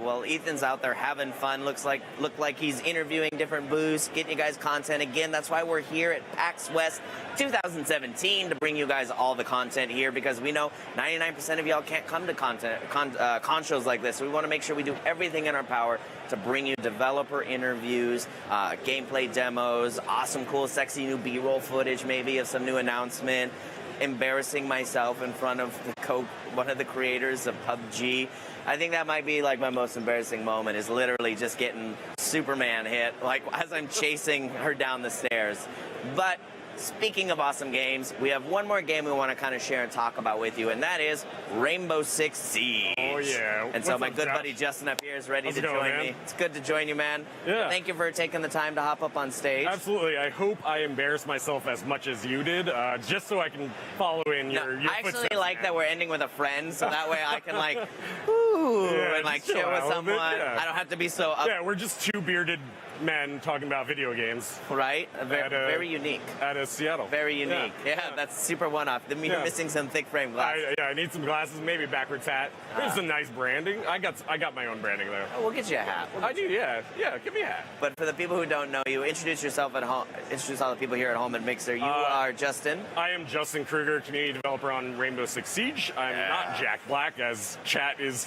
Well, Ethan's out there having fun. Looked like he's interviewing different booths, getting you guys content. Again, that's why we're here at PAX West 2017 to bring you guys all the content here, because we know 99% of y'all can't come to con shows like this. So we want to make sure we do everything in our power to bring you developer interviews, gameplay demos, awesome, cool, sexy new B-roll footage, maybe of some new announcement. Embarrassing myself in front of one of the creators of PUBG. I think that might be like my most embarrassing moment, is literally just getting Superman hit, like as I'm chasing her down the stairs. But speaking of awesome games, we have one more game we want to kind of share and talk about with you, and that is Rainbow Six Siege. Oh, yeah. And so my good buddy Justin up here is ready to join me. It's good to join you, man. Yeah. Thank you for taking the time to hop up on stage. Absolutely. I hope I embarrass myself as much as you did, just so I can follow in your footsteps. I actually like that we're ending with a friend, so that way I can like, ooh, and like chill with someone. I don't have to be so up. Yeah, we're just two bearded men talking about video games. Right? Very unique. Out of Seattle. Very unique. Yeah, that's super one-off. You're missing some thick frame glasses. I need some glasses, maybe a backwards hat. There's some nice branding. I got my own branding there. Oh, we'll get you a hat. I do, yeah. Yeah, give me a hat. But for the people who don't know you, introduce yourself at home. Introduce all the people here at home at Mixer. You are Justin. I am Justin Kruger, community developer on Rainbow Six Siege. I'm not Jack Black, as chat is.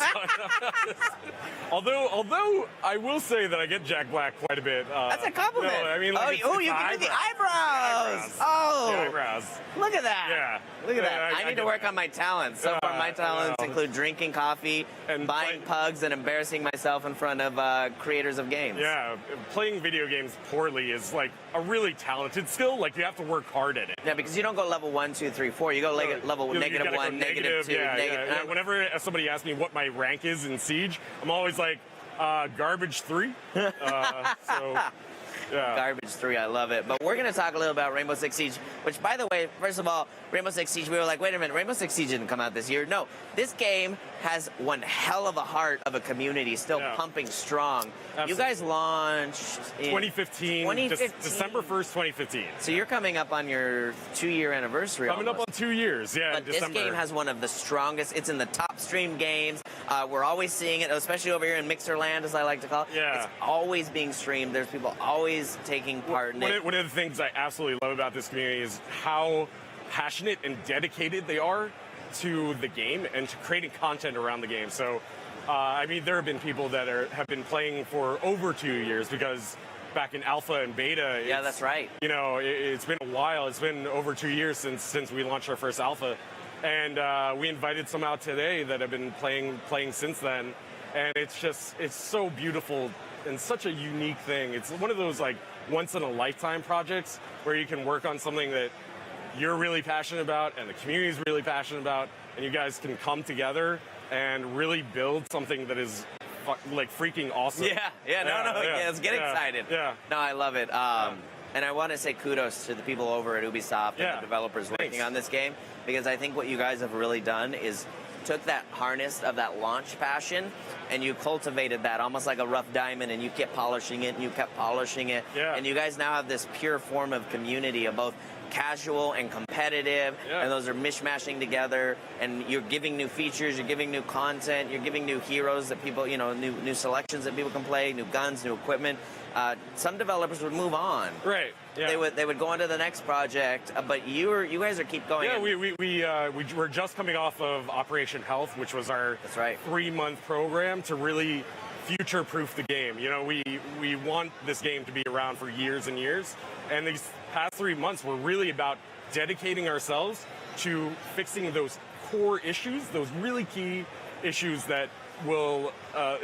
although I will say that I get Jack Black quite a bit. That's a compliment. No, I mean, like, you can do the eyebrows. Oh, the eyebrows. Look at that. Yeah. Look at that. I need to work on my talents. So far, my talents include drinking coffee, and buying pugs, and embarrassing myself in front of creators of games. Yeah, playing video games poorly is like a really talented skill. Like, you have to work hard at it. Yeah, because you don't go level 1, 2, 3, 4. You go level -1, -2, And whenever somebody asks me what my rank is in Siege, I'm always like, garbage 3. Yeah. Garbage 3, I love it. But we're going to talk a little about Rainbow Six Siege, which, by the way, first of all, Rainbow Six Siege, we were like, wait a minute, Rainbow Six Siege didn't come out this year. No, this game has one hell of a heart of a community, still pumping strong. Absolutely. You guys launched in 2015, December 1st, 2015. So you're coming up on your 2-year anniversary. Coming up on 2 years, yeah. But this game has one of the strongest. It's in the top stream games. We're always seeing it, especially over here in Mixerland, as I like to call it. Yeah. It's always being streamed. There's people always taking part in it. One of the things I absolutely love about this community is how passionate and dedicated they are to the game and to creating content around the game. So, I mean, there have been people that have been playing for over 2 years, because back in alpha and beta. Yeah, that's right. You know, it's been a while. It's been over 2 years since we launched our first alpha. And we invited some out today that have been playing since then. And it's so beautiful and such a unique thing. It's one of those like once in a lifetime projects where you can work on something that you're really passionate about and the community's really passionate about, and you guys can come together and really build something that is like freaking awesome. Let's get excited. Yeah. No, I love it. And I want to say kudos to the people over at Ubisoft and the developers working on this game, because I think what you guys have really done is took that harness of that launch passion and you cultivated that almost like a rough diamond, and you kept polishing it and you kept polishing it. Yeah. And you guys now have this pure form of community of both casual and competitive, and those are mishmashing together, and you're giving new features, you're giving new content, you're giving new heroes that people, new selections that people can play, new guns, new equipment. Some developers would move on. Right. Yeah. They would go on to the next project, but you guys are keep going. Yeah, we were just coming off of Operation Health, which was our 3-month program to really future-proof the game. You know, we want this game to be around for years and years, and these past 3 months were really about dedicating ourselves to fixing those core issues, those really key issues that will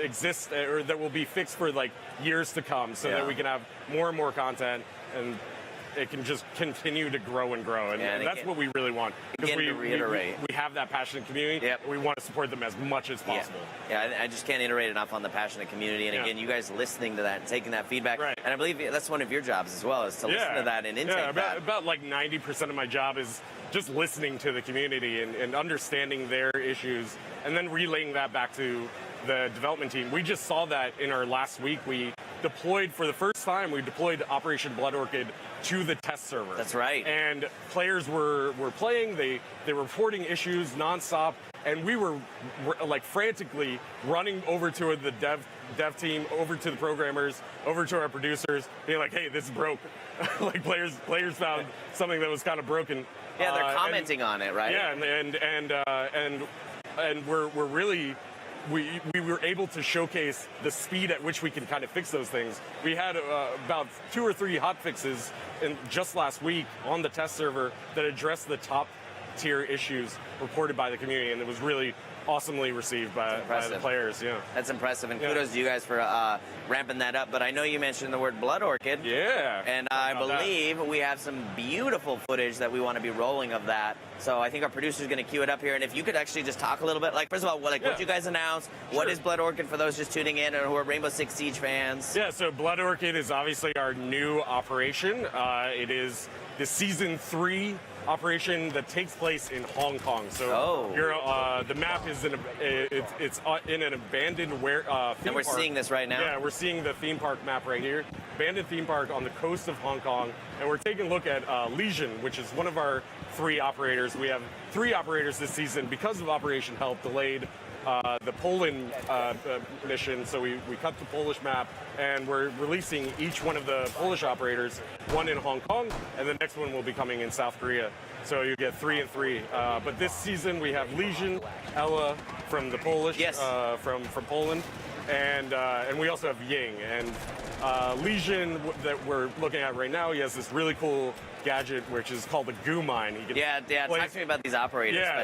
exist or that will be fixed for like years to come, so that we can have more and more content, and it can just continue to grow and grow, and that's what we really want. Because we have that passionate community. We want to support them as much as possible. I just can't iterate enough on the passionate community, and again, you guys listening to that and taking that feedback, and I believe that's one of your jobs as well, is to listen to that and intake that. About like 90% of my job is just listening to the community and understanding their issues, and then relaying that back to the development team. We just saw that in our last week. We deployed for the first time. We deployed Operation Blood Orchid to the test server. That's right. And players were playing. They were reporting issues nonstop, and we were like frantically running over to the dev team, over to the programmers, over to our producers, being like, "Hey, this is broke." Like players found something that was kind of broken. Yeah, they're commenting on it, right? Yeah, and we're really. We were able to showcase the speed at which we can kind of fix those things. We had about 2 or 3 hot fixes just last week on the test server that addressed the top tier issues reported by the community, and it was really awesomely received by the players. Yeah, that's impressive, and kudos to you guys for ramping that up. But I know you mentioned the word Blood Orchid. Yeah, and I believe we have some beautiful footage that we want to be rolling of that. So I think our producer is going to cue it up here. And if you could actually just talk a little bit, like, first of all, what you guys announced, what is Blood Orchid for those just tuning in or who are Rainbow Six Siege fans? Yeah, so Blood Orchid is obviously our new operation. It is the season 3 operation that takes place in Hong Kong. So the map is it's in an abandoned theme park. And we're seeing this right now. Yeah, we're seeing the theme park map right here. Abandoned theme park on the coast of Hong Kong, and we're taking a look at Legion, which is one of our 3 operators. We have 3 operators this season because of Operation Help delayed the Poland mission, so we cut the Polish map, and we're releasing each one of the Polish operators, one in Hong Kong, and the next one will be coming in South Korea. So you get 3 and 3. But this season we have Legion, Ella from the Polish, from Poland, and we also have Ying. And Legion that we're looking at right now, he has this really cool gadget which is called the goo mine. Talk to me about these operators. Yeah,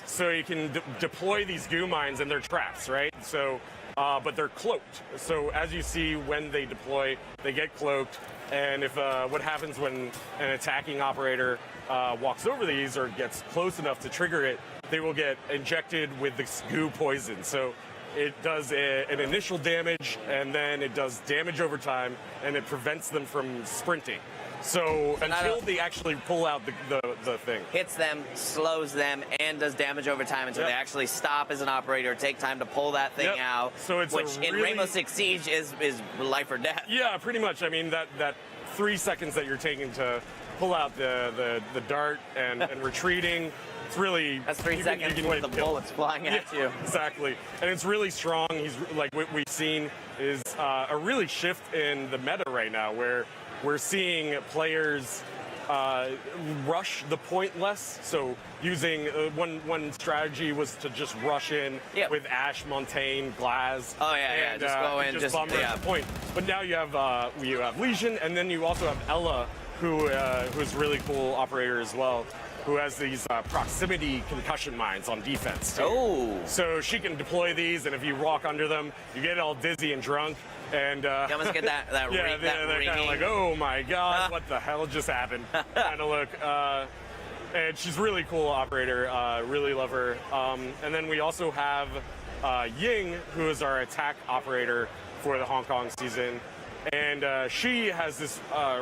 so you can deploy these goo mines, and they're traps, right? So, but they're cloaked. So as you see, when they deploy, they get cloaked. And if what happens when an attacking operator walks over these or gets close enough to trigger it, they will get injected with this goo poison. So it does an initial damage, and then it does damage over time, and it prevents them from sprinting. So until they actually pull out the thing. Hits them, slows them, and does damage over time until they actually stop as an operator, take time to pull that thing out, so it's which in Rainbow Six Siege is life or death. Yeah, pretty much. I mean, that 3 seconds that you're taking to pull out the dart and retreating, it's really... That's 3 seconds with the bullets flying at you. Exactly. And it's really strong. He's like, what we've seen is a really shift in the meta right now, where we're seeing players rush the point less. So using one strategy was to just rush in with Ash, Montaigne, Glaz. Oh yeah, just go in, just bomb the point. But now you have Legion, and then you also have Ella, who's really cool operator as well, who has these proximity concussion mines on defense. So she can deploy these, and if you walk under them, you get all dizzy and drunk. And you almost get that they're kind of like, oh my god, what the hell just happened? Kind of look. And she's really cool operator. Really love her. And then we also have Ying, who is our attack operator for the Hong Kong season, and she has this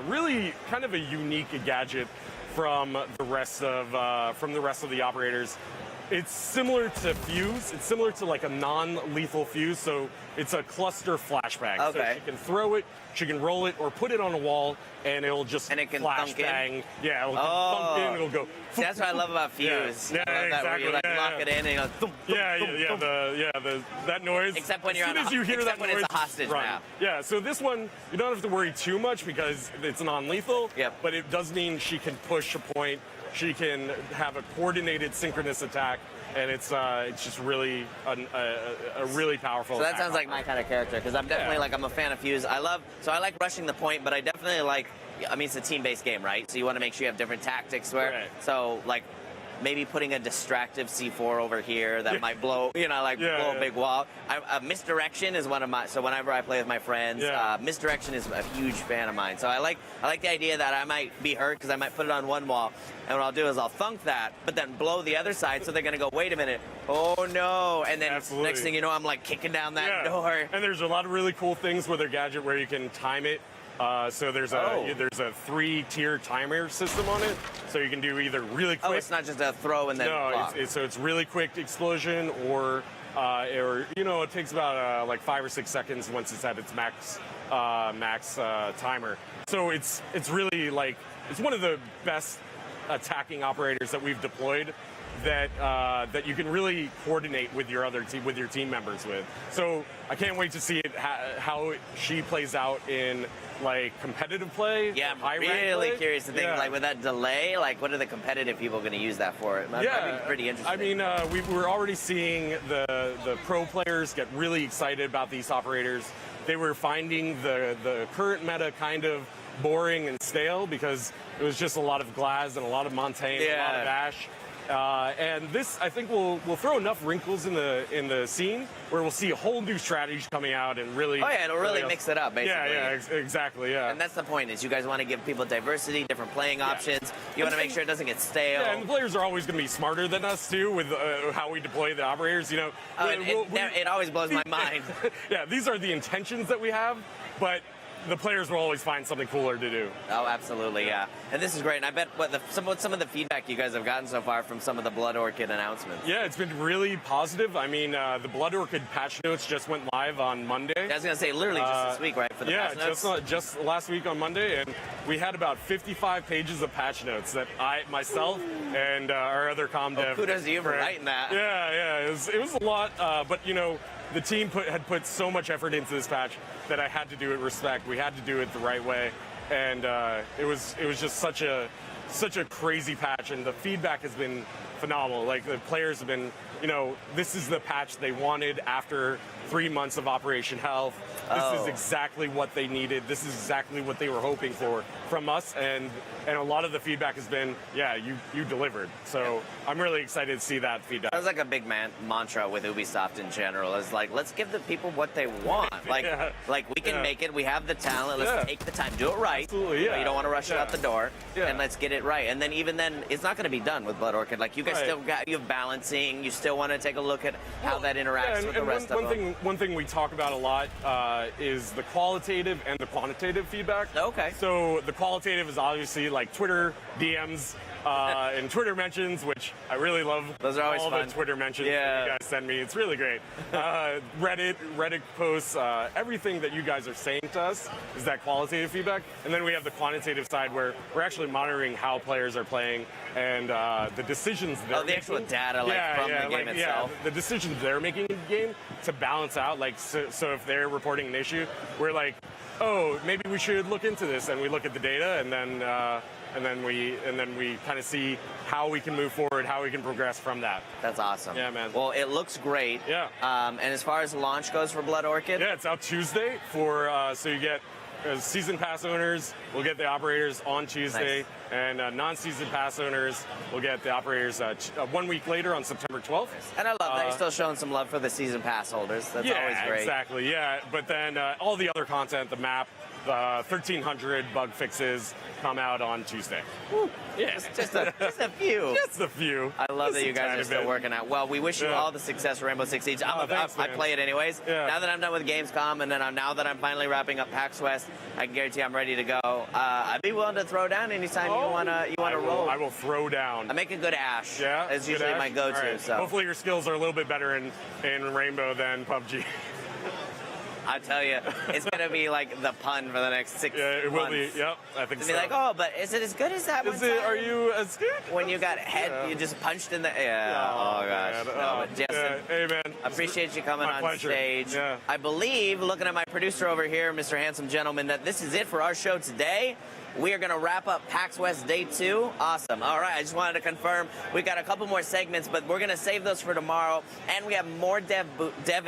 really kind of a unique gadget from the rest of the operators. It's similar to Fuse. It's similar to like a non-lethal Fuse, so it's a cluster flashbang. Okay. So she can throw it, she can roll it, or put it on a wall, and it'll just flashbang. Yeah, it'll thump in, it'll go. See, that's what I love about Fuse. Yeah, I love that where you lock it in and you go thump, that noise. Except when you're as soon as you hear that when noise, it's a hostage map. Yeah, so this one you don't have to worry too much because it's non-lethal. Yep. But it does mean she can push a point. She can have a coordinated synchronous attack, and it's just really a really powerful. So that sounds like my kind of character, because I'm definitely I'm a fan of Fuse. I like rushing the point, but I definitely it's a team-based game, right? So you want to make sure you have different tactics so maybe putting a distractive C4 over here that might blow, blow a big wall. Misdirection is one of my, so whenever I play with my friends, misdirection is a huge fan of mine. So I like the idea that I might be hurt because I might put it on one wall, and what I'll do is I'll thunk that, but then blow the other side, so they're going to go, wait a minute, oh no, and then next thing you know, I'm like kicking down that door. And there's a lot of really cool things with their gadget where you can time it. So there's a 3-tier timer system on it, so you can do either really quick. Oh, it's not just a throw and then. No, so it's really quick explosion or or it takes about like 5 or 6 seconds once it's at its max timer. So it's really like it's one of the best attacking operators that we've deployed that you can really coordinate with your team members with. So I can't wait to see it how she plays out in like competitive play. Yeah, I'm really curious to think like with that delay, like what are the competitive people going to use that for? That'd be pretty interesting. I mean, we're already seeing the pro players get really excited about these operators. They were finding the current meta kind of boring and stale because it was just a lot of Glaz and a lot of Montaigne, a lot of Ash. And this, I think, will throw enough wrinkles in the scene where we'll see a whole new strategy coming out and really. Oh yeah, it'll really mix it up, basically. Exactly. Yeah. And that's the point: is you guys want to give people diversity, different playing options. You want to make sure it doesn't get stale. Yeah, and the players are always going to be smarter than us too with how we deploy the operators. It always blows my mind. Yeah, these are the intentions that we have, but the players will always find something cooler to do. Oh, absolutely, yeah. And this is great. And I bet some of the feedback you guys have gotten so far from some of the Blood Orchid announcements. Yeah, it's been really positive. I mean, the Blood Orchid patch notes just went live on Monday. I was going to say, literally just this week, right? For the patch notes? Just last week on Monday. And we had about 55 pages of patch notes that myself, and our other comm dev. Kudos to you for writing that. Yeah. It was a lot, but the team had put so much effort into this patch that I had to do it respect. We had to do it the right way, and it was just such a crazy patch, and the feedback has been phenomenal. Like the players have been, this is the patch they wanted after 3 months of Operation Health. This is exactly what they needed. This is exactly what they were hoping for from us, and a lot of the feedback has been, you delivered. So I'm really excited to see that feedback. That was like a big mantra with Ubisoft in general. Is like, let's give the people what they want. Like we can make it. We have the talent. Let's take the time, do it right. Absolutely, You don't want to rush it out the door, and let's get it right. And then even then, it's not going to be done with Blood Orchid. Like you guys you have balancing. You still want to take a look at how that interacts with the rest of them. One thing we talk about a lot is the qualitative and the quantitative feedback. Okay. So the qualitative is obviously like Twitter DMs and Twitter mentions, which I really love. Those are always all fun. the Twitter mentions that you guys send me. It's really great. Reddit posts, everything that you guys are saying to us is that qualitative feedback. And then we have the quantitative side where we're actually monitoring how players are playing and the decisions they're making. The actual data from the game itself. The decisions they're making in the game to balance out. Like so if they're reporting an issue, we're like, oh, maybe we should look into this, and we look at the data, and then we kind of see how we can move forward, how we can progress from that. That's awesome. Yeah, man. Well, it looks great. Yeah. And as far as launch goes for Blood Orchid? Yeah, it's out Tuesday so you get season pass owners will get the operators on Tuesday, and non-season pass owners will get the operators 1 week later on September 12th. And I love that you're still showing some love for the season pass holders. That's always great. Exactly. Yeah, but then all the other content, the map, the 1,300 bug fixes come out on Tuesday. Woo. Yeah, just a few. Just a few. I love that you guys are still working out. Well, we wish you all the success for Rainbow Six Siege. I play it anyways. Yeah. Now that I'm done with Gamescom, and then now that I'm finally wrapping up PAX West, I can guarantee I'm ready to go. I'd be willing to throw down anytime you wanna roll. I will throw down. I make a good Ash. Yeah, that's usually my go-to. Right. So hopefully your skills are a little bit better in Rainbow than PUBG. I tell you, it's going to be like the pun for the next 6 months. Yeah, it will be. Yep, I think so. Be like, oh, but is it as good as that one time? Are you as good? When you got you just punched in the... Yeah, oh gosh. No, but Justin, hey, man. I appreciate you coming on pleasure. Stage. Yeah. I believe, looking at my producer over here, Mr. Handsome Gentleman, that this is it for our show today. We are going to wrap up PAX West Day 2. Awesome. All right, I just wanted to confirm. We've got a couple more segments, but we're going to save those for tomorrow. And we have more dev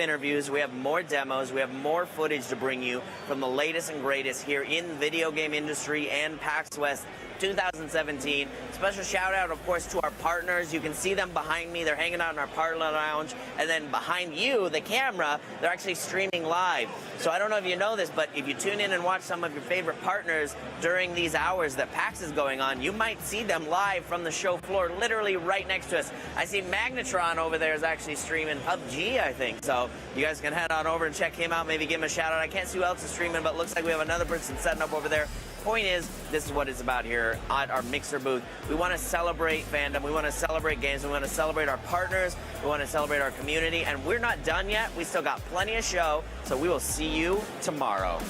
interviews. We have more demos. We have more footage to bring you from the latest and greatest here in the video game industry and PAX West 2017. Special shout out, of course, to our partners. You can see them behind me. They're hanging out in our partner lounge. And then behind you, the camera, they're actually streaming live. So I don't know if you know this, but if you tune in and watch some of your favorite partners during these hours that PAX is going on, you might see them live from the show floor, literally right next to us. I see Magnetron over there is actually streaming PUBG, I think. So you guys can head on over and check him out, maybe give him a shout out. I can't see who else is streaming, but it looks like we have another person setting up over there Point is, this is what it's about here at our Mixer booth. We want to celebrate fandom. We want to celebrate games. We want to celebrate our partners. We want to celebrate our community. And we're not done yet. We still got plenty of show. So we will see you tomorrow.